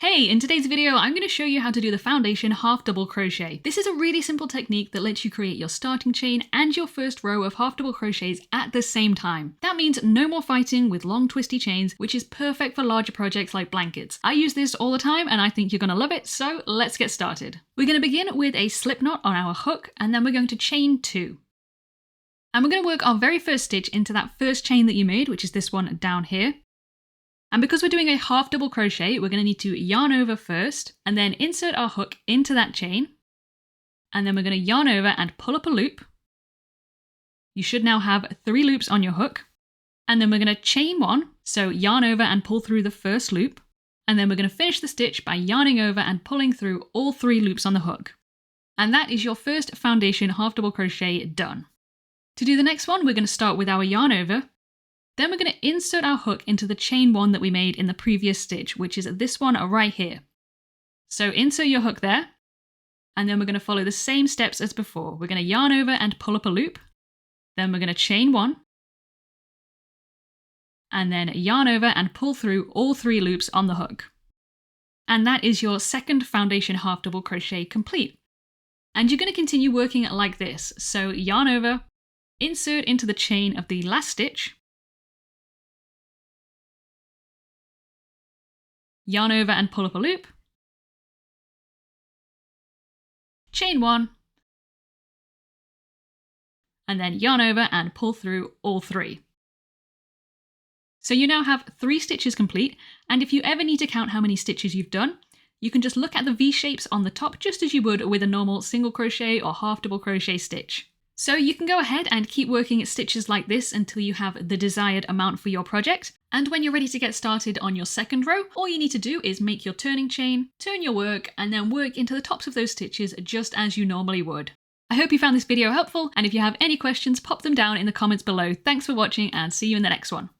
Hey, in today's video, I'm going to show you how to do the Foundation Half Double Crochet. This is a really simple technique that lets you create your starting chain and your first row of half double crochets at the same time. That means no more fighting with long twisty chains, which is perfect for larger projects like blankets. I use this all the time and I think you're going to love it, so let's get started. We're going to begin with a slip knot on our hook and then we're going to chain 2. And we're going to work our very first stitch into that first chain that you made, which is this one down here. And because we're doing a half double crochet, we're going to need to yarn over first and then insert our hook into that chain. And then we're going to yarn over and pull up a loop. You should now have 3 loops on your hook. And then we're going to chain 1, so yarn over and pull through the first loop. And then we're going to finish the stitch by yarning over and pulling through all 3 loops on the hook. And that is your first Foundation half double crochet done. To do the next one, we're going to start with our yarn over. Then we're going to insert our hook into the chain 1 that we made in the previous stitch, which is this one right here. So insert your hook there, and then we're going to follow the same steps as before. We're going to yarn over and pull up a loop, then we're going to chain 1, and then yarn over and pull through all 3 loops on the hook. And that is your second Foundation half double crochet complete. And you're going to continue working it like this. So yarn over, insert into the chain of the last stitch, yarn over and pull up a loop, chain 1, and then yarn over and pull through all 3. So you now have 3 stitches complete, and if you ever need to count how many stitches you've done, you can just look at the V shapes on the top just as you would with a normal single crochet or half double crochet stitch. So you can go ahead and keep working stitches like this until you have the desired amount for your project. And when you're ready to get started on your second row, all you need to do is make your turning chain, turn your work, and then work into the tops of those stitches just as you normally would. I hope you found this video helpful, and if you have any questions, pop them down in the comments below. Thanks for watching and see you in the next one.